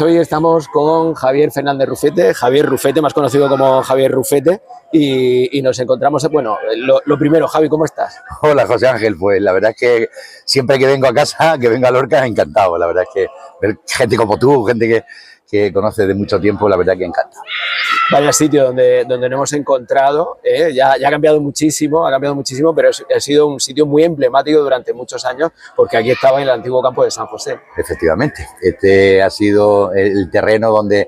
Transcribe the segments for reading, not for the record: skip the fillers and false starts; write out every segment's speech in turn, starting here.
Hoy estamos con Javier Fernández Rufete, Javier Rufete, más conocido como Javier Rufete, y nos encontramos, bueno, lo primero, Javi, ¿cómo estás? Hola José Ángel, pues la verdad es que siempre que vengo a casa, que vengo a Lorca, encantado. La verdad es que ver gente como tú, gente que conoce de mucho tiempo, la verdad que encanta. Vaya sitio donde nos hemos encontrado, ya ha cambiado muchísimo, pero ha sido un sitio muy emblemático durante muchos años, porque aquí estaba en el antiguo campo de San José. Efectivamente, este ha sido el terreno donde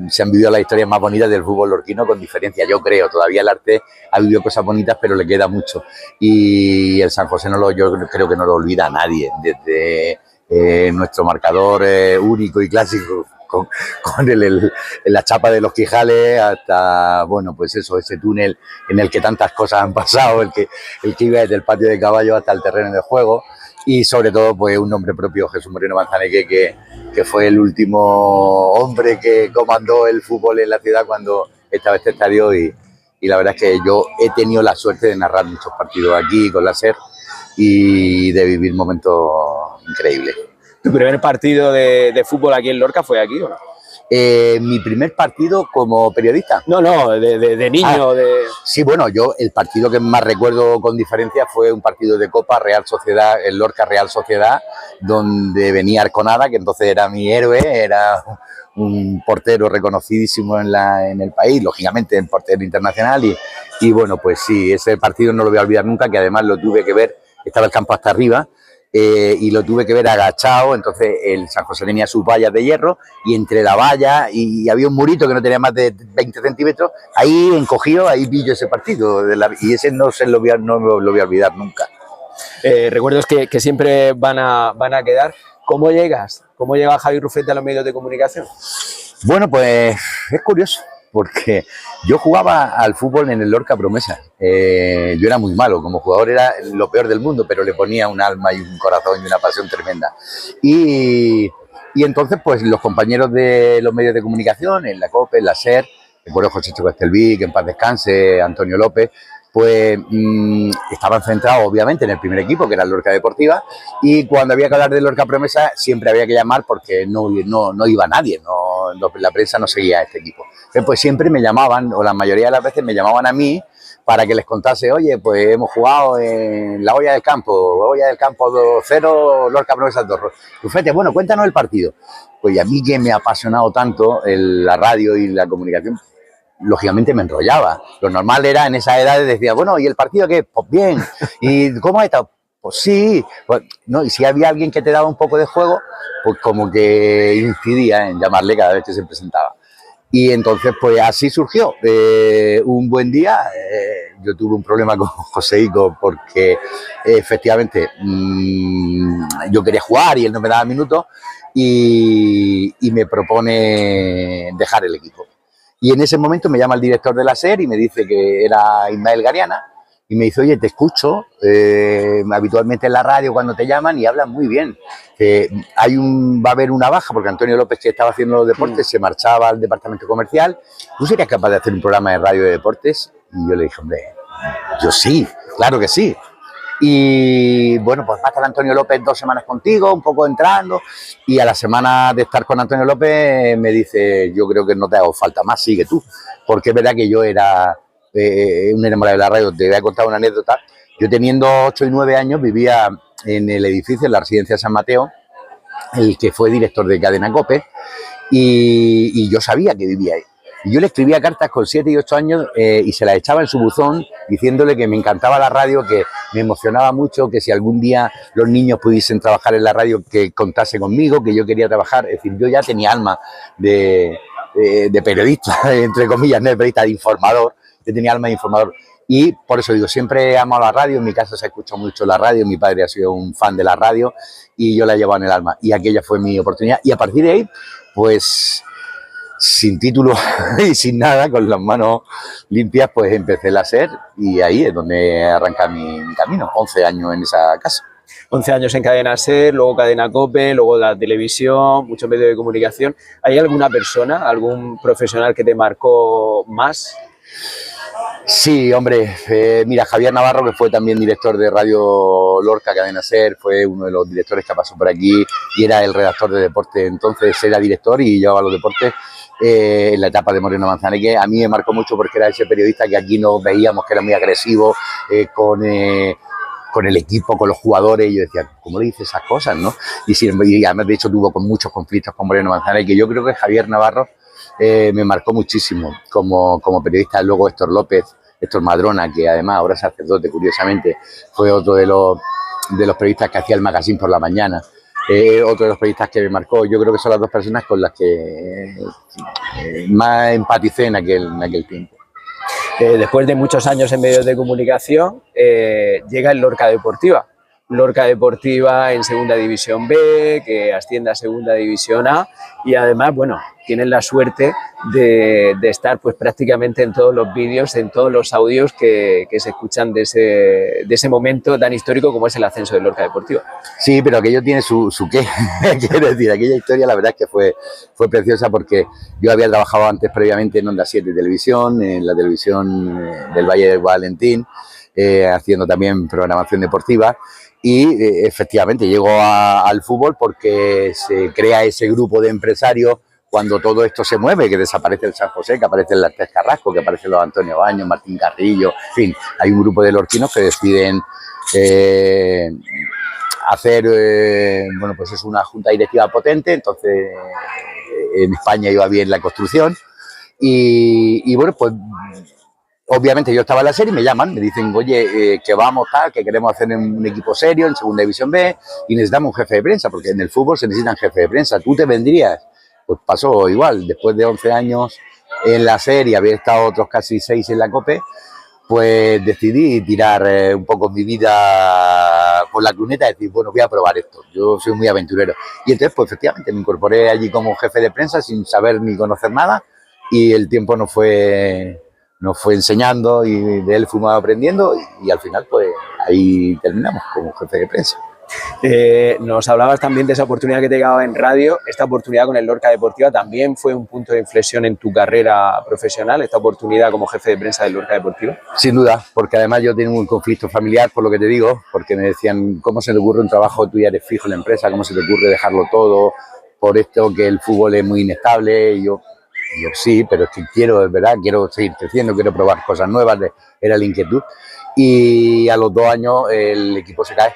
se han vivido las historias más bonitas del fútbol lorquino, con diferencia, yo creo. Todavía el arte ha vivido cosas bonitas, pero le queda mucho. Y el San José yo creo que no lo olvida a nadie, desde nuestro marcador único y clásico, con la chapa de los Quijales hasta, bueno, pues eso, ese túnel en el que tantas cosas han pasado, el que iba desde el patio de caballo hasta el terreno de juego, y sobre todo pues un nombre propio, Jesús Moreno Manzaneque, que fue el último hombre que comandó el fútbol en la ciudad cuando estaba este estadio, y la verdad es que yo he tenido la suerte de narrar muchos partidos aquí con la SER y de vivir momentos increíbles. ¿Tu primer partido de fútbol aquí en Lorca fue aquí o no? Mi primer partido como periodista. No, de niño. Sí, bueno, yo el partido que más recuerdo con diferencia fue un partido de Copa Real Sociedad, el Lorca Real Sociedad, donde venía Arconada, que entonces era mi héroe, era un portero reconocidísimo en el país, lógicamente el portero internacional, y bueno, pues sí, ese partido no lo voy a olvidar nunca, que además lo tuve que ver, estaba el campo hasta arriba, y lo tuve que ver agachado. Entonces el San José tenía sus vallas de hierro, y entre la valla y había un murito que no tenía más de 20 centímetros, ahí encogido, ahí vi yo ese partido, y ese no lo voy a olvidar nunca. Recuerdos que siempre van a quedar. ¿Cómo llega Javi Rufete a los medios de comunicación? Bueno, pues es curioso, porque yo jugaba al fútbol en el Lorca Promesa. Yo era muy malo, como jugador era lo peor del mundo, pero le ponía un alma y un corazón y una pasión tremenda. Y entonces, pues los compañeros de los medios de comunicación, en la COPE, en la SER, recuerdo José Chico Estelví, que en paz descanse, Antonio López, pues estaban centrados obviamente en el primer equipo, que era el Lorca Deportiva, y cuando había que hablar de Lorca Promesa siempre había que llamar, porque no iba nadie, la prensa no seguía a este equipo. Entonces, pues siempre me llamaban, o la mayoría de las veces me llamaban a mí, para que les contase: oye, pues hemos jugado en la olla del campo 0, Lorca Promesa 2. Rufete, bueno, cuéntanos el partido. Pues a mí, que me ha apasionado tanto la radio y la comunicación, lógicamente me enrollaba. Lo normal era, en esa edad, decía: bueno, ¿y el partido qué? Pues bien. ¿Y cómo ha estado? Pues sí. Pues, no, y si había alguien que te daba un poco de juego, pues como que incidía en llamarle cada vez que se presentaba. Y entonces, pues así surgió. Un buen día, yo tuve un problema con José Ico, porque efectivamente yo quería jugar y él no me daba minutos, y me propone dejar el equipo. Y en ese momento me llama el director de la SER y me dice, que era Ismael Gariana, y me dice: oye, te escucho habitualmente en la radio cuando te llaman y hablan muy bien. Va a haber una baja, porque Antonio López, que estaba haciendo los deportes, se marchaba al departamento comercial. ¿Tú serías capaz de hacer un programa de radio de deportes? Y yo le dije: hombre, yo sí, claro que sí. Y bueno, pues va a estar Antonio López 2 semanas contigo, un poco entrando, y a la semana de estar con Antonio López me dice: yo creo que no te hago falta más, sigue tú. Porque es verdad que yo era un enamorado de la radio. Te voy a contar una anécdota. Yo, teniendo 8 y 9 años, vivía en el edificio, en la residencia de San Mateo, el que fue director de Cadena COPE, y yo sabía que vivía ahí. Y yo le escribía cartas con 7 y 8 años, y se las echaba en su buzón, diciéndole que me encantaba la radio, que me emocionaba mucho, que si algún día los niños pudiesen trabajar en la radio, que contase conmigo, que yo quería trabajar. Es decir, yo ya tenía alma de periodista, entre comillas, no de periodista, de informador. Yo tenía alma de informador. Y por eso digo, siempre he amado la radio. En mi casa se ha escuchado mucho la radio, mi padre ha sido un fan de la radio y yo la he llevado en el alma. Y aquella fue mi oportunidad. Y a partir de ahí, pues sin título y sin nada, con las manos limpias, pues empecé la SER, y ahí es donde arranca mi camino. 11 años en esa casa. 11 años en Cadena SER, luego Cadena COPE, luego la televisión, muchos medios de comunicación. ¿Hay alguna persona, algún profesional que te marcó más? Sí, hombre, mira, Javier Navarro, que fue también director de Radio Lorca, Cadena SER, fue uno de los directores que pasó por aquí y era el redactor de deporte. Entonces era director y llevaba los deportes en la etapa de Moreno Manzaneque. A mí me marcó mucho porque era ese periodista que aquí nos veíamos que era muy agresivo con el equipo, con los jugadores, y yo decía, ¿cómo le dice esas cosas, no? Y además, de hecho, tuvo con muchos conflictos con Moreno Manzaneque. Yo creo que Javier Navarro me marcó muchísimo como periodista. Luego Héctor Madrona, que además ahora es sacerdote, curiosamente, fue otro de los periodistas que hacía el magazine por la mañana. Otro de los periodistas que me marcó. Yo creo que son las dos personas con las que más empaticé en aquel tiempo. Después de muchos años en medios de comunicación, llega el Lorca Deportiva. Lorca Deportiva en Segunda División B, que asciende a Segunda División A, y además, bueno, tienen la suerte de estar pues prácticamente en todos los vídeos, en todos los audios que se escuchan de ese momento tan histórico como es el ascenso de Lorca Deportiva. Sí, pero aquello tiene su qué. Quiero decir, aquella historia la verdad es que fue preciosa porque yo había trabajado antes previamente en Onda 7 Televisión, en la televisión del Valle del Valentín, haciendo también programación deportiva. Y efectivamente llego al fútbol porque se crea ese grupo de empresarios cuando todo esto se mueve, que desaparece el San José, que aparece el Artés Carrasco, que aparecen los Antonio Baños, Martín Carrillo, en fin, hay un grupo de lorquinos que deciden hacer, bueno, pues es una junta directiva potente. Entonces en España iba bien la construcción y bueno, pues obviamente yo estaba en la serie y me llaman, me dicen, oye, que vamos tal, que queremos hacer un equipo serio en Segunda División B y necesitamos un jefe de prensa, porque en el fútbol se necesitan jefe de prensa. ¿Tú te vendrías? Pues pasó igual, después de 11 años en la serie, había estado otros casi 6 en la COPE, pues decidí tirar un poco mi vida por la cuneta y decir, bueno, voy a probar esto. Yo soy muy aventurero. Y entonces, pues efectivamente, me incorporé allí como jefe de prensa sin saber ni conocer nada y el tiempo nos fue enseñando y de él fuimos aprendiendo y al final pues ahí terminamos como jefe de prensa. Nos hablabas también de esa oportunidad que te llegaba en radio. Esta oportunidad con el Lorca Deportiva también fue un punto de inflexión en tu carrera profesional, esta oportunidad como jefe de prensa del Lorca Deportiva. Sin duda, porque además yo tengo un conflicto familiar, por lo que te digo, porque me decían, ¿cómo se te ocurre un trabajo? Tú ya eres fijo en la empresa, ¿cómo se te ocurre dejarlo todo? Por esto que el fútbol es muy inestable. Y yo sí, pero es que quiero, es verdad, quiero seguir creciendo, quiero probar cosas nuevas, era la inquietud. Y a los 2 años el equipo se cae.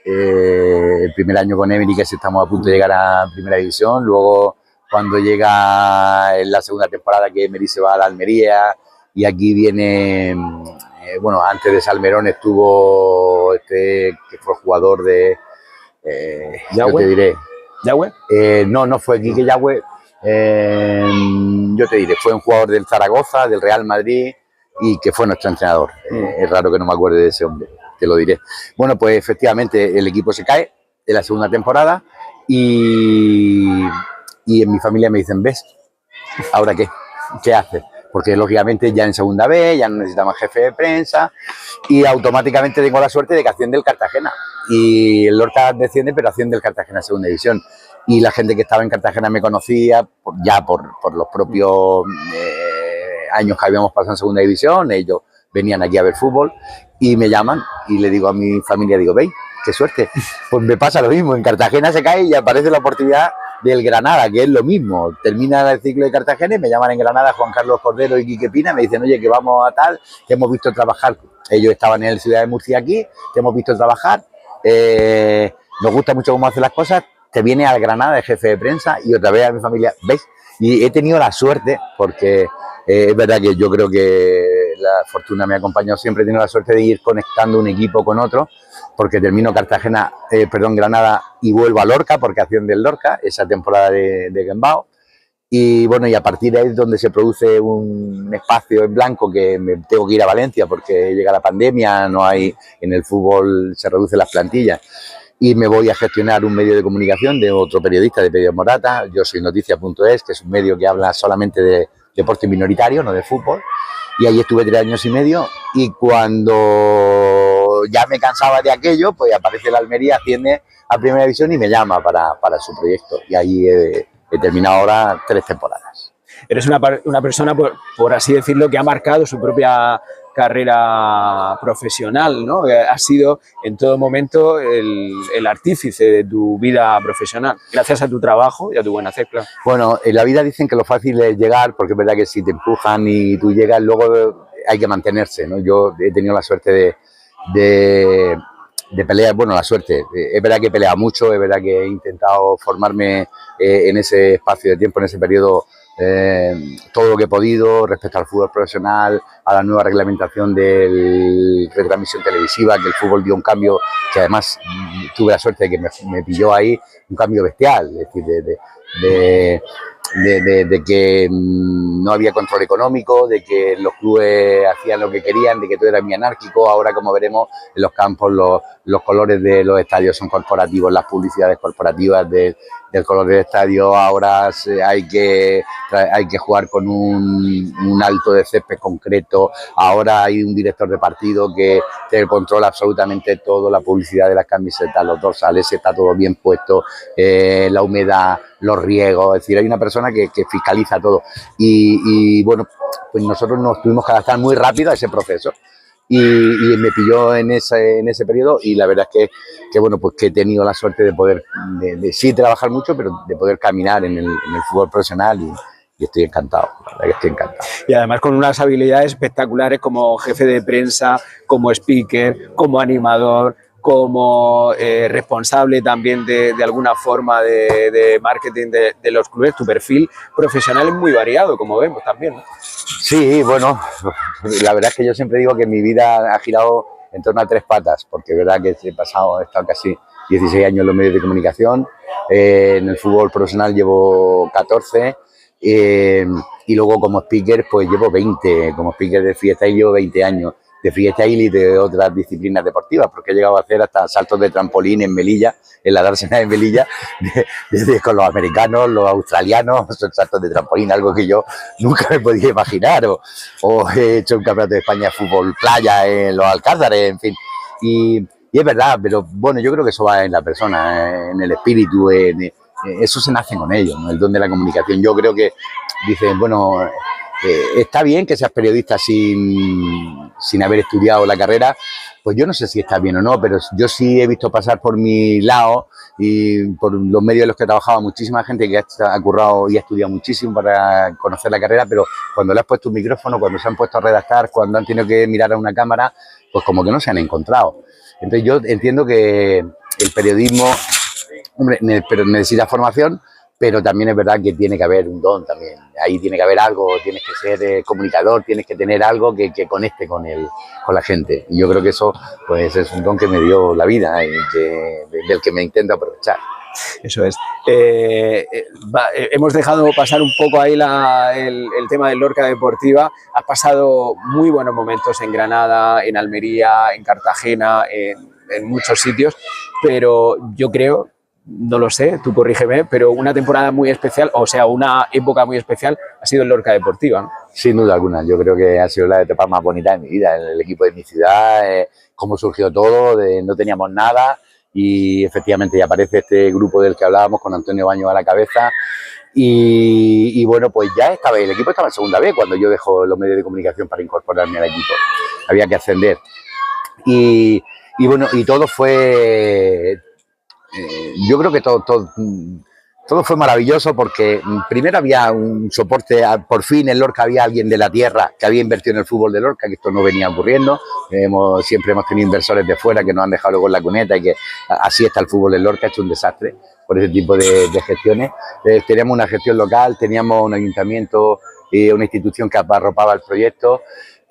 El primer año con Emery, que estamos a punto de llegar a Primera División. Luego, cuando llega en la segunda temporada, que Emery se va a la Almería, y aquí viene, bueno, antes de Salmerón estuvo que fue jugador de, yo te diré. ¿Yagüe? No fue Quique Yagüe. Yo te diré, fue un jugador del Zaragoza, del Real Madrid, y que fue nuestro entrenador. Es raro que no me acuerde de ese hombre, te lo diré. Bueno, pues efectivamente el equipo se cae de la segunda temporada y en mi familia me dicen, ¿ves? ¿Ahora qué? ¿Qué haces? Porque lógicamente ya en Segunda B, ya no necesitamos jefe de prensa y automáticamente tengo la suerte de que asciende el Cartagena. Y el Lorca desciende, pero asciende el Cartagena a Segunda División. Y la gente que estaba en Cartagena me conocía ya por los propios años que habíamos pasado en Segunda División. Ellos venían aquí a ver fútbol y me llaman y le digo a mi familia, digo, ¿veis? ¡Qué suerte! Pues me pasa lo mismo, en Cartagena se cae y aparece la oportunidad del Granada, que es lo mismo. Termina el ciclo de Cartagena y me llaman en Granada Juan Carlos Cordero y Quique Pina, me dicen, oye, que vamos a tal, que hemos visto trabajar, ellos estaban en el Ciudad de Murcia aquí, te hemos visto trabajar, nos gusta mucho cómo hacen las cosas, te viene al Granada de jefe de prensa y otra vez a mi familia, ¿veis? Y he tenido la suerte, porque es verdad que yo creo que la fortuna me ha acompañado siempre, he tenido la suerte de ir conectando un equipo con otro, porque termino Granada y vuelvo a Lorca, porque asciende el Lorca, esa temporada de Guembao. Y bueno, y a partir de ahí es donde se produce un espacio en blanco que me tengo que ir a Valencia porque llega la pandemia, no hay, en el fútbol se reducen las plantillas. Y me voy a gestionar un medio de comunicación de otro periodista, de Pedro Morata. Yo soy Noticia.es, que es un medio que habla solamente de deporte minoritario, no de fútbol. Y ahí estuve 3 años y medio y cuando ya me cansaba de aquello, pues aparece la Almería, asciende a Primera División y me llama para su proyecto. Y ahí he terminado ahora 3 temporadas. Eres una persona, por así decirlo, que ha marcado su propia carrera profesional, ¿no? Has sido en todo momento el artífice de tu vida profesional, gracias a tu trabajo y a tu buen hacer, claro. Bueno, en la vida dicen que lo fácil es llegar, porque es verdad que si te empujan y tú llegas, luego hay que mantenerse, ¿no? Yo he tenido la suerte de pelear, bueno, la suerte, es verdad que he peleado mucho, es verdad que he intentado formarme en ese espacio de tiempo, en ese periodo, todo lo que he podido respecto al fútbol profesional, a la nueva reglamentación de retransmisión televisiva, que el fútbol dio un cambio, que además tuve la suerte de que me pilló ahí, un cambio bestial, es decir, de que no había control económico, de que los clubes hacían lo que querían, de que todo era muy anárquico. Ahora, como veremos, en los campos los colores de los estadios son corporativos, las publicidades corporativas del color del estadio. Ahora hay que jugar con un alto de césped concreto. Ahora hay un director de partido que te controla absolutamente todo, la publicidad de las camisetas, los dorsales, está todo bien puesto, la humedad, los riegos, es decir, hay una persona que fiscaliza todo. Y bueno, pues nosotros nos tuvimos que adaptar muy rápido a ese proceso. Y me pilló en ese periodo, y la verdad es que bueno, pues que he tenido la suerte de poder, sí trabajar mucho, pero de poder caminar en el fútbol profesional, y estoy encantado, la verdad que estoy encantado. Y además con unas habilidades espectaculares como jefe de prensa, como speaker, como animador, como responsable también de alguna forma de marketing de los clubes. Tu perfil profesional es muy variado, como vemos también, ¿no? Sí, bueno, la verdad es que yo siempre digo que mi vida ha girado en torno a 3 patas, porque es verdad que he estado casi 16 años en los medios de comunicación, en el fútbol profesional llevo 14, y luego como speaker pues llevo 20, como speaker de freestyle llevo 20 años, de freestyle y de otras disciplinas deportivas, porque he llegado a hacer hasta saltos de trampolín en Melilla, en la dársena de Melilla, con los americanos, los australianos, son saltos de trampolín, algo que yo nunca me podía imaginar, o he hecho un campeonato de España de fútbol playa en los Alcázares, en fin, y es verdad, pero bueno, yo creo que eso va en la persona, en el espíritu, eso se nace con ello, ¿no? El don de la comunicación. Yo creo que dicen, bueno, está bien que seas periodista sin haber estudiado la carrera, pues yo no sé si está bien o no, pero yo sí he visto pasar por mi lado y por los medios en los que he trabajado muchísima gente que ha currado y ha estudiado muchísimo para conocer la carrera, pero cuando le has puesto un micrófono, cuando se han puesto a redactar, cuando han tenido que mirar a una cámara, pues como que no se han encontrado. Entonces yo entiendo que el periodismo, hombre, necesita formación, pero también es verdad que tiene que haber un don también. Ahí tiene que haber algo, tienes que ser comunicador, tienes que tener algo que conecte con la gente. Y yo creo que eso pues es un don que me dio la vida y del que me intento aprovechar. Eso es. Hemos dejado pasar un poco ahí el tema del Lorca Deportiva. Has pasado muy buenos momentos en Granada, en Almería, en Cartagena, en muchos sitios, pero yo creo, no lo sé, tú corrígeme, pero una temporada muy especial, o sea, una época muy especial ha sido el Lorca Deportiva, ¿no? Sin duda alguna, yo creo que ha sido la etapa más bonita de mi vida, el equipo de mi ciudad, cómo surgió todo, no teníamos nada y efectivamente ya aparece este grupo del que hablábamos con Antonio Baños a la cabeza y bueno, pues ya estaba, el equipo estaba en segunda vez cuando yo dejo los medios de comunicación para incorporarme al equipo, había que ascender y bueno, y todo fue... yo creo que todo fue maravilloso porque primero había un soporte, por fin en Lorca había alguien de la tierra que había invertido en el fútbol de Lorca, que esto no venía ocurriendo, siempre hemos tenido inversores de fuera que nos han dejado luego en la cuneta y que así está el fútbol de Lorca, hecho un desastre por ese tipo de gestiones. Teníamos una gestión local, teníamos un ayuntamiento y una institución que arropaba el proyecto.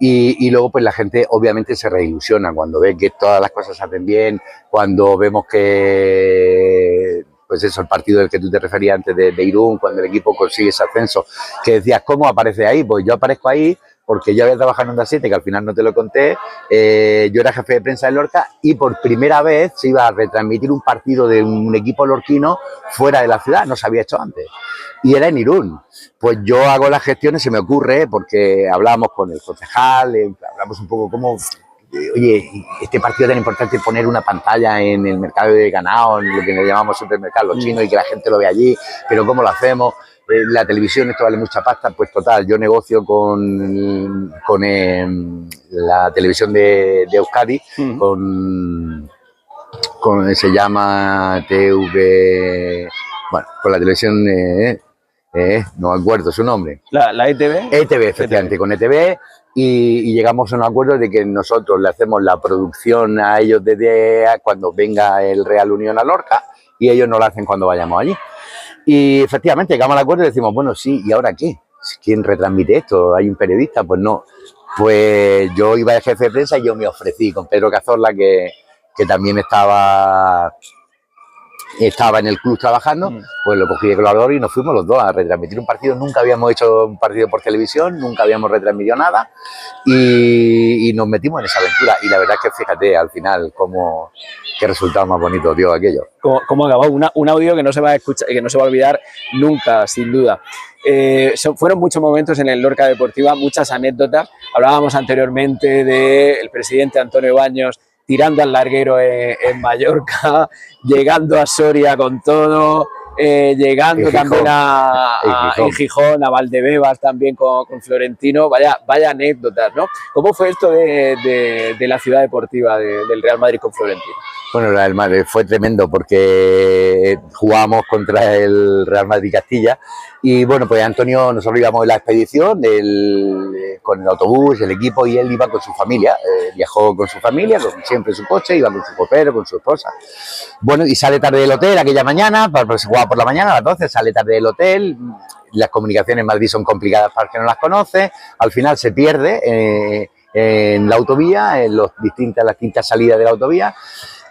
Y luego pues la gente obviamente se reilusiona cuando ve que todas las cosas se hacen bien, cuando vemos que pues eso, el partido del que tú te referías antes de Irún, cuando el equipo consigue ese ascenso, que decías, ¿cómo aparece ahí? Pues yo aparezco ahí porque yo había trabajado en Onda 7, que al final no te lo conté, yo era jefe de prensa de Lorca y por primera vez se iba a retransmitir un partido de un equipo lorquino fuera de la ciudad, no se había hecho antes, y era en Irún. Pues yo hago las gestiones, se me ocurre, porque hablamos con el concejal, hablamos un poco cómo, oye, este partido tan importante, poner una pantalla en el mercado de ganado, en lo que le llamamos supermercado los chinos, y que la gente lo vea allí, pero ¿cómo lo hacemos? la televisión, esto vale mucha pasta, pues total, yo negocio con la televisión de Euskadi, se llama TV, bueno, con la televisión, no me acuerdo su nombre. ¿La ETV? ETV, efectivamente, con ETV, y llegamos a un acuerdo de que nosotros le hacemos la producción a ellos desde cuando venga el Real Unión a Lorca, y ellos nos la hacen cuando vayamos allí. Y efectivamente llegamos al acuerdo y decimos, bueno, sí, ¿y ahora qué? ¿Quién retransmite esto? ¿Hay un periodista? Pues no. Pues yo iba de jefe de prensa y yo me ofrecí con Pedro Cazorla, que también estaba en el club trabajando, pues lo cogí de colaborador y nos fuimos los dos a retransmitir un partido. Nunca habíamos hecho un partido por televisión, nunca habíamos retransmitido nada y nos metimos en esa aventura. Y la verdad es que fíjate al final qué resultado más bonito dio aquello. ¿Cómo acabó? Un audio que no se va a escuchar, que no se va a olvidar nunca, sin duda. Fueron muchos momentos en el Lorca Deportiva, muchas anécdotas. Hablábamos anteriormente del presidente Antonio Baños tirando al larguero en Mallorca, llegando a Soria con todo, llegando también en Gijón, a Valdebebas también con Florentino. Vaya anécdotas, ¿no? ¿Cómo fue esto de la ciudad deportiva del Real Madrid con Florentino? Bueno, el Real Madrid fue tremendo porque jugábamos contra el Real Madrid Castilla y bueno, pues Antonio, nosotros íbamos en la expedición con el autobús, el equipo, y él iba con su familia, viajó con su familia, siempre en su coche, iba con su copero, con su esposa. Bueno, y sale tarde del hotel aquella mañana, porque se jugaba por la mañana a las 12, sale tarde del hotel. Las comunicaciones en Madrid son complicadas para el que no las conoce, al final se pierde en la autovía, en las distintas salidas de la autovía.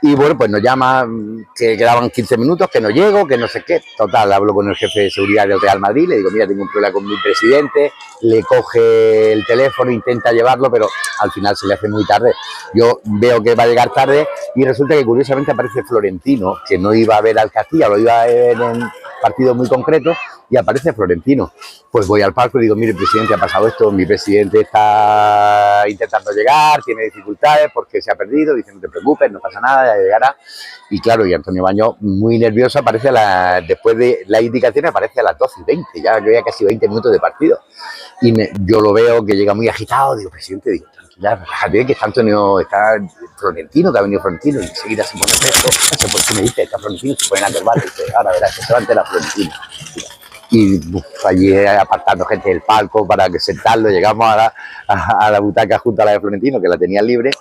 Y bueno, pues nos llama que quedaban 15 minutos, que no llego, que no sé qué. Total, hablo con el jefe de seguridad del Real Madrid, le digo, mira, tengo un problema con mi presidente, le coge el teléfono, intenta llevarlo, pero al final se le hace muy tarde. Yo veo que va a llegar tarde y resulta que curiosamente aparece Florentino, que no iba a ver al Castilla, lo iba a ver en partido muy concreto, y aparece Florentino. Pues voy al palco y digo, mire, presidente, ha pasado esto, mi presidente está intentando llegar, tiene dificultades porque se ha perdido, dice, no te preocupes, no pasa nada, ya llegará. Y claro, y Antonio Baños, muy nervioso, aparece después de las indicaciones, aparece a las 12:20, ya que había casi 20 minutos de partido. Y yo lo veo que llega muy agitado, digo, presidente, digo, tranquila, relájate, que está Florentino, que ha venido Florentino, y enseguida se pone fresco, no sé por qué me dice, está Florentino, se ponen a turbar, dice, ahora verás, que se va a enterar Florentino. Y allí apartando gente del palco para que sentarlo, llegamos a la butaca junto a la de Florentino, que la tenía libre,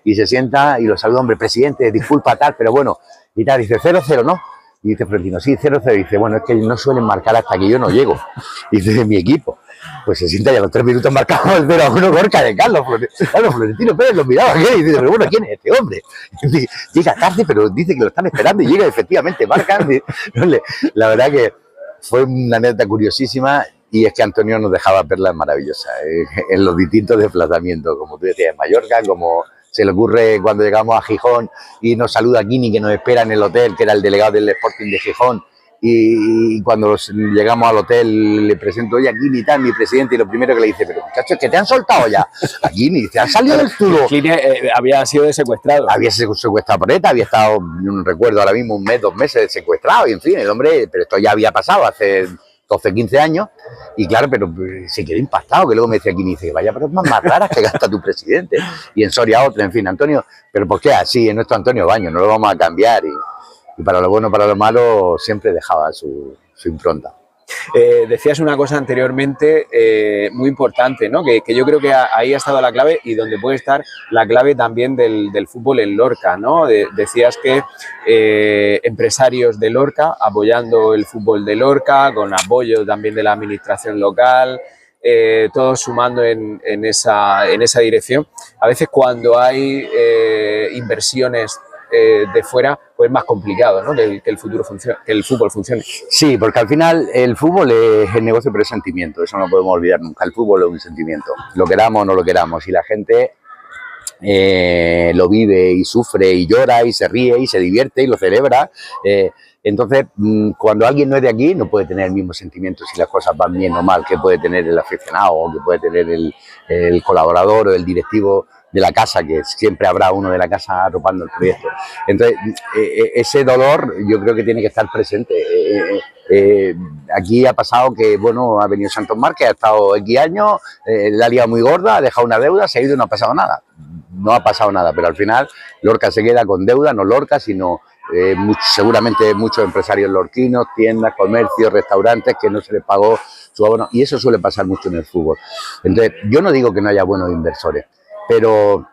y se sienta y lo saluda, hombre, presidente, disculpa tal, pero bueno, y tal, dice 0-0, ¿no? Y dice Florentino, sí, 0-0, y dice, bueno, es que no suelen marcar hasta que yo no llego, y dice, de mi equipo. Pues se sienta y a los 3 minutos marcamos el 0-1 Gorka de Carlos Florentino Pérez lo miraba aquí y dice, pero bueno, ¿quién es este hombre? Y llega tarde, pero dice que lo están esperando y llega, efectivamente, marcan. La verdad que fue una anécdota curiosísima, y es que Antonio nos dejaba perlas maravillosas en los distintos desplazamientos, como tú decías, en Mallorca, como se le ocurre cuando llegamos a Gijón y nos saluda Kini, que nos espera en el hotel, que era el delegado del Sporting de Gijón, y cuando llegamos al hotel le presento, oye, Kini, tal, mi presidente, y lo primero que le dice, pero muchachos, que te han soltado ya. A Kini, dice, han salido del tubo. Kini había sido secuestrado. Había sido secuestrado por ETA, había estado, no recuerdo ahora mismo, 1 mes, 2 meses secuestrado, y en fin, el hombre, pero esto ya había pasado hace 12, 15 años, y claro, pero se quedó impactado, que luego me decía Kini, dice, vaya, pero es más raras que gasta tu presidente, y en Soria otra, en fin, Antonio, pero ¿por qué así? Es nuestro Antonio Baños, no lo vamos a cambiar, y para lo bueno, para lo malo, siempre dejaba su impronta. Decías una cosa anteriormente muy importante, ¿no? Que yo creo que ahí ha estado la clave, y donde puede estar la clave también del fútbol en Lorca, ¿no? Decías que empresarios de Lorca apoyando el fútbol de Lorca, con apoyo también de la administración local, todos sumando en esa dirección. A veces cuando hay inversiones de fuera, pues es más complicado, ¿no? que el fútbol funcione. Sí, porque al final el fútbol es el negocio, pero es sentimiento, eso no lo podemos olvidar nunca. El fútbol es un sentimiento, lo queramos o no lo queramos, y la gente lo vive y sufre y llora y se ríe y se divierte y lo celebra. Entonces, cuando alguien no es de aquí, no puede tener el mismo sentimiento si las cosas van bien o mal que puede tener el aficionado, o que puede tener el colaborador o el directivo de la casa, que siempre habrá uno de la casa arropando el proyecto. Entonces, ese dolor yo creo que tiene que estar presente. aquí ha pasado que, bueno, ha venido Santos Márquez, ha estado X años, la ha liado muy gorda, ha dejado una deuda, se ha ido y no ha pasado nada. No ha pasado nada, pero al final Lorca se queda con deuda, no Lorca, sino seguramente muchos empresarios lorquinos, tiendas, comercios, restaurantes que no se les pagó su abono, y eso suele pasar mucho en el fútbol. Entonces, yo no digo que no haya buenos inversores, pero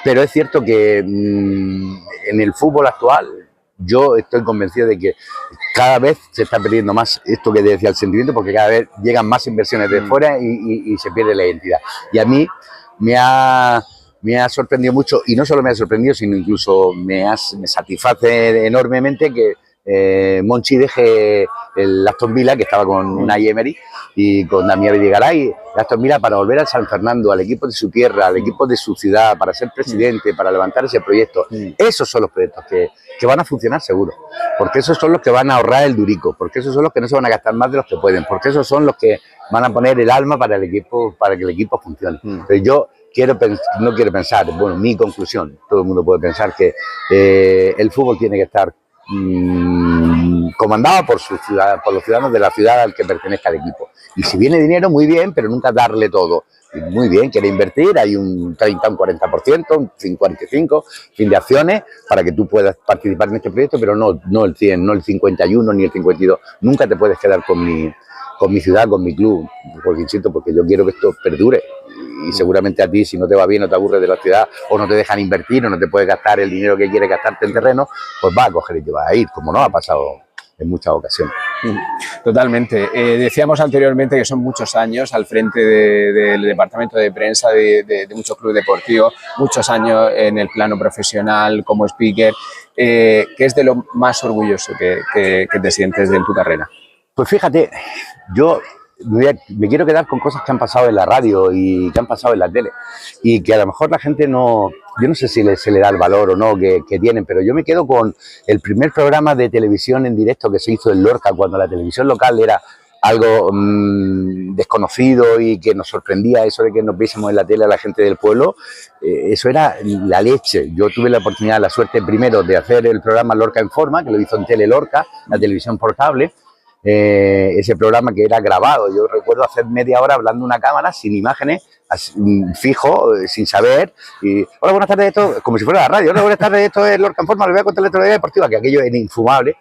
es cierto que en el fútbol actual yo estoy convencido de que cada vez se está perdiendo más esto que decía el sentimiento, porque cada vez llegan más inversiones de fuera y se pierde la identidad. Y a mí me ha sorprendido mucho, y no solo me ha sorprendido, sino incluso me satisface enormemente que Monchi deje el Aston Villa, que estaba con Unai Emery y con Damián Vidigaray, el Aston Villa para volver al San Fernando, al equipo de su tierra, al equipo de su ciudad, para ser presidente, para levantar ese proyecto. Esos son los proyectos que van a funcionar seguro, porque esos son los que van a ahorrar el durico, porque esos son los que no se van a gastar más de los que pueden, porque esos son los que van a poner el alma para el equipo, para que el equipo funcione. Entonces yo no quiero pensar, bueno, mi conclusión, todo el mundo puede pensar que el fútbol tiene que estar comandado por los ciudadanos de la ciudad al que pertenezca el equipo. Y si viene dinero, muy bien, pero nunca darle todo. Y muy bien, quiere invertir, hay un 30, un 40%, un 55%, fin de acciones, para que tú puedas participar en este proyecto, pero no el 100, no el 51, ni el 52. Nunca te puedes quedar con mi ciudad, con mi club, porque insisto, porque yo quiero que esto perdure. Y seguramente a ti, si no te va bien o te aburres de la ciudad, o no te dejan invertir, o no te puedes gastar el dinero que quieres gastarte en terreno, pues vas a coger y te vas a ir, como no ha pasado en muchas ocasiones. Totalmente. Decíamos anteriormente que son muchos años al frente del departamento de prensa de muchos clubes deportivos, muchos años en el plano profesional como speaker. ¿Qué es de lo más orgulloso que te sientes en tu carrera? Pues fíjate, yo me quiero quedar con cosas que han pasado en la radio y que han pasado en la tele, y que a lo mejor la gente no, yo no sé si se le da el valor o no que tienen, pero yo me quedo con el primer programa de televisión en directo que se hizo en Lorca, cuando la televisión local era algo desconocido y que nos sorprendía eso de que nos viésemos en la tele a la gente del pueblo. Eso era la leche. Yo tuve la oportunidad, la suerte primero de hacer el programa Lorca en Forma, que lo hizo en Tele Lorca, la televisión por cable. Ese programa que era grabado, yo recuerdo hacer media hora hablando una cámara sin imágenes, fijo, sin saber, y hola, buenas tardes, esto, como si fuera la radio, hola, buenas tardes, esto es Lorca en Forma, les voy a contar la actualidad deportiva, que aquello era infumable,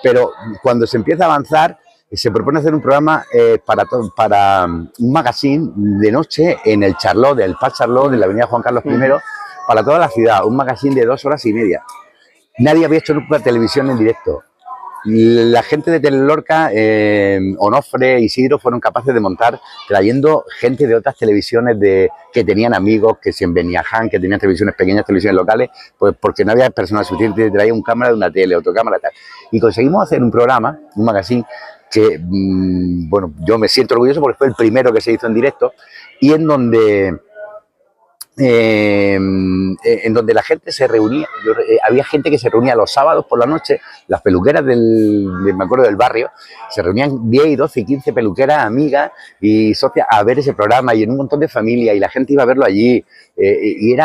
pero cuando se empieza a avanzar, se propone hacer un programa para un magazine de noche en el Charlot, del Parc Charlot, de la avenida Juan Carlos I, para toda la ciudad, un magazine de 2 horas y media. Nadie había hecho nunca televisión en directo. La gente de Telelorca, Onofre, Isidro, fueron capaces de montar trayendo gente de otras televisiones que tenían amigos, que si en Beniaján, que tenían televisiones pequeñas, televisiones locales, pues porque no había personal suficiente, traía un cámara de una tele, otro cámara tal. Y conseguimos hacer un programa, un magazine, que, bueno, yo me siento orgulloso porque fue el primero que se hizo en directo, y en donde la gente se reunía. Había gente que se reunía los sábados por la noche, las peluqueras me acuerdo del barrio, se reunían 10 y 12 y 15 peluqueras, amigas y socias a ver ese programa, y en un montón de familias, y la gente iba a verlo allí, y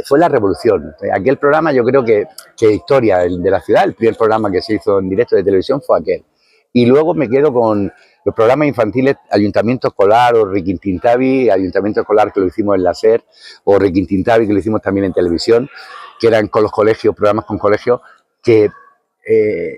fue la revolución. Aquel programa, yo creo que historia de la ciudad, el primer programa que se hizo en directo de televisión fue aquel. Y luego me quedo con los programas infantiles, Ayuntamiento Escolar o Riquintintavi, Ayuntamiento Escolar, que lo hicimos en la SER, o Riquintintavi, que lo hicimos también en televisión, que eran con los colegios, programas con colegios, que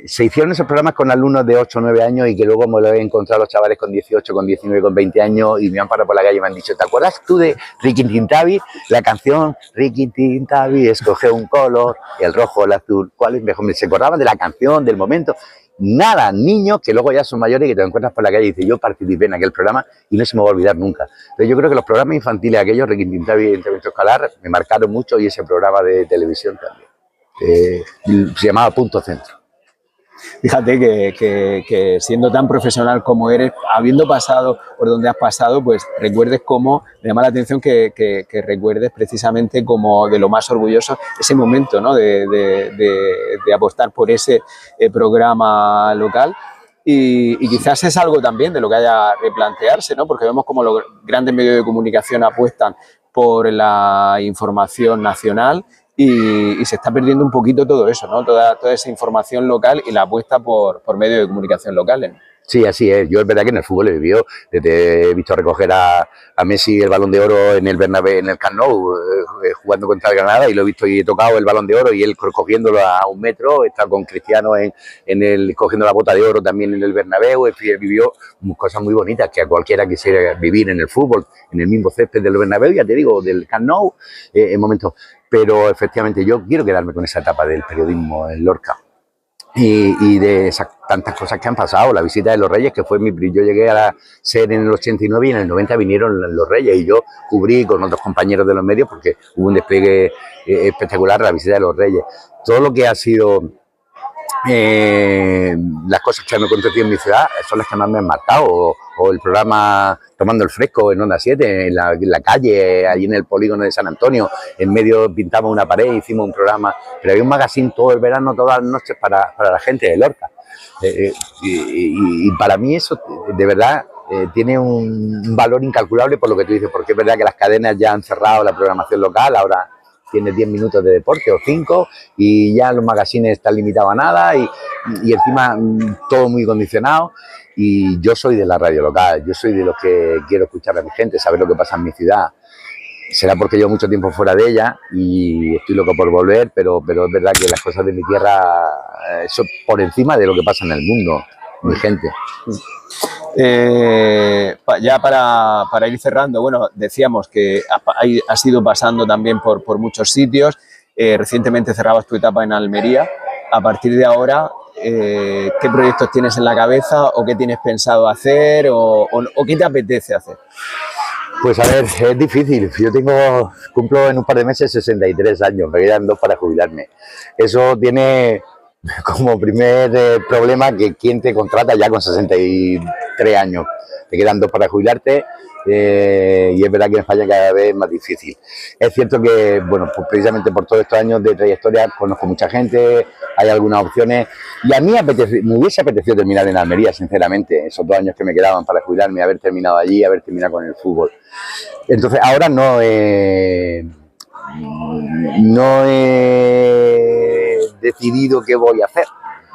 se hicieron esos programas con alumnos de 8 o 9 años, y que luego me lo he encontrado los chavales con 18, con 19, con 20 años, y me han parado por la calle y me han dicho, ¿te acuerdas tú de Riquintintavi? La canción Riquintintavi, escoge un color, el rojo, el azul, ¿cuál es mejor? Se acordaban de la canción, del momento. Nada, niños que luego ya son mayores y que te encuentras por la calle y dices, yo participé en aquel programa y no se me va a olvidar nunca. Entonces yo creo que los programas infantiles, aquellos, Riquintintavi y Ayuntamiento Escolar, me marcaron mucho, y ese programa de televisión también. Se llamaba Punto Centro. Fíjate que siendo tan profesional como eres, habiendo pasado por donde has pasado, pues recuerdes cómo, me llama la atención que recuerdes precisamente como de lo más orgulloso ese momento, ¿no? de apostar por ese programa local. Y quizás es algo también de lo que haya replantearse, ¿no? Porque vemos como los grandes medios de comunicación apuestan por la información nacional, y se está perdiendo un poquito todo eso, ¿no? Toda esa información local y la apuesta por medios de comunicación locales. Sí, así es. Yo es verdad que en el fútbol he vivido, he visto recoger a Messi el Balón de Oro en el Bernabéu, en el Camp Nou, jugando contra el Granada, y lo he visto y he tocado el Balón de Oro y él cogiéndolo a 1 metro. He estado con Cristiano cogiendo la bota de oro también en el Bernabéu. He vivido cosas muy bonitas que a cualquiera quisiera vivir en el fútbol, en el mismo césped del Bernabéu, ya te digo, del Camp Nou, en momentos. Pero efectivamente yo quiero quedarme con esa etapa del periodismo en Lorca. Y de esas tantas cosas que han pasado, la visita de los Reyes, que fue yo llegué a ser en el 89 y en el 90 vinieron los Reyes y yo cubrí con otros compañeros de los medios porque hubo un despliegue espectacular, la visita de los Reyes. Todo lo que ha sido las cosas que han acontecido en mi ciudad son las que más me han marcado, o el programa Tomando el Fresco en Onda 7, en la calle, allí en el polígono de San Antonio, en medio pintamos una pared, hicimos un programa, pero había un magazine todo el verano, todas las noches para la gente de Lorca. Y para mí eso, de verdad, tiene un valor incalculable por lo que tú dices, porque es verdad que las cadenas ya han cerrado la programación local, ahora tienes 10 minutos de deporte o 5 y ya los magazines están limitados a nada y encima todo muy condicionado. Y yo soy de la radio local, yo soy de los que quiero escuchar a mi gente, saber lo que pasa en mi ciudad. Será porque llevo mucho tiempo fuera de ella y estoy loco por volver, pero es verdad que las cosas de mi tierra son por encima de lo que pasa en el mundo, mi gente. Ya para ir cerrando, bueno, decíamos que has ido pasando también por muchos sitios. Recientemente cerrabas tu etapa en Almería. A partir de ahora, ¿qué proyectos tienes en la cabeza o qué tienes pensado hacer o qué te apetece hacer? Pues a ver, es difícil. Yo cumplo en un par de meses 63 años, me quedan 2 para jubilarme. Eso tiene como primer problema que quien te contrata ya con 63 años. Te quedan 2 para jubilarte y es verdad que en España cada vez es más difícil. Es cierto que, bueno, pues precisamente por todos estos años de trayectoria conozco mucha gente, hay algunas opciones y a mí me hubiese apetecido terminar en Almería, sinceramente, esos 2 años que me quedaban para jubilarme, haber terminado allí, haber terminado con el fútbol. Entonces ahora no he decidido qué voy a hacer,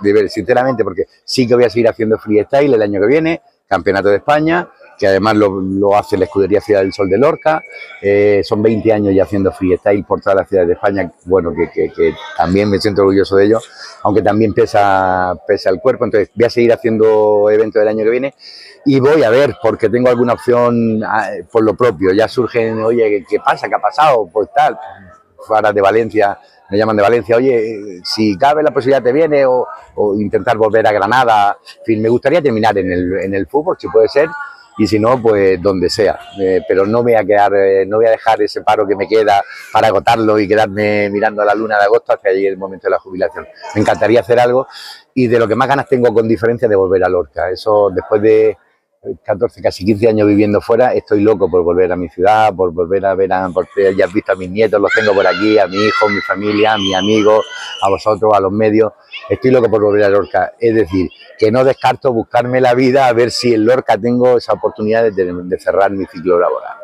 de ver, sinceramente, porque sí que voy a seguir haciendo freestyle el año que viene, Campeonato de España, que además lo hace la escudería Ciudad del Sol de Lorca. Son 20 años ya haciendo freestyle por todas las ciudades de España, bueno, que también me siento orgulloso de ello, aunque también pesa el cuerpo. Entonces voy a seguir haciendo eventos del año que viene y voy a ver, porque tengo alguna opción por lo propio. Ya surgen, oye, ¿qué pasa? ¿Qué ha pasado? Pues tal, ahora de Valencia, me llaman de Valencia, oye, si cabe la posibilidad te viene, o intentar volver a Granada. En fin, me gustaría terminar en el fútbol, si puede ser, y si no, pues donde sea. Pero no voy a dejar ese paro que me queda para agotarlo y quedarme mirando a la luna de agosto hasta llegue el momento de la jubilación. Me encantaría hacer algo y de lo que más ganas tengo, con diferencia, de volver a Lorca. Eso, después de 14, casi 15 años viviendo fuera, estoy loco por volver a mi ciudad, por volver a ver, porque ya has visto a mis nietos, los tengo por aquí, a mi hijo, mi familia, a mis amigos, a vosotros, a los medios. Estoy loco por volver a Lorca. Es decir, que no descarto buscarme la vida a ver si en Lorca tengo esa oportunidad de cerrar mi ciclo laboral.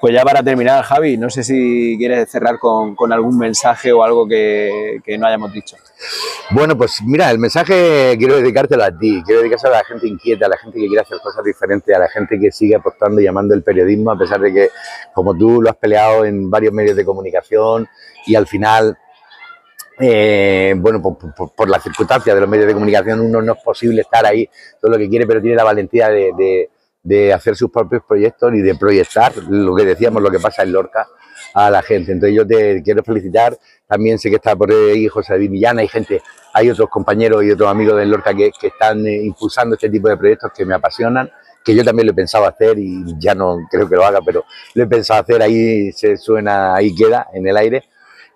Pues ya para terminar, Javi, no sé si quieres cerrar con algún mensaje o algo que no hayamos dicho. Bueno, pues mira, el mensaje quiero dedicártelo a ti, quiero dedicárselo a la gente inquieta, a la gente que quiere hacer cosas diferentes, a la gente que sigue apostando y amando el periodismo, a pesar de que, como tú, lo has peleado en varios medios de comunicación y al final, bueno, por las circunstancias de los medios de comunicación, uno no es posible estar ahí todo lo que quiere, pero tiene la valentía de hacer sus propios proyectos y de proyectar lo que decíamos, lo que pasa en Lorca, a la gente. Entonces yo te quiero felicitar. También sé que está por ahí José David Millán, hay otros compañeros y otros amigos de Lorca que están impulsando este tipo de proyectos que me apasionan, que yo también lo he pensado hacer y ya no creo que lo haga, pero lo he pensado hacer, ahí se suena, ahí queda en el aire.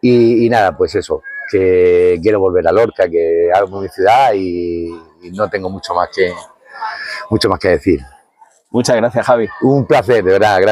Y nada, pues eso, que quiero volver a Lorca, que amo mi ciudad y no tengo mucho más que decir. Muchas gracias, Javi. Un placer, de verdad, gracias.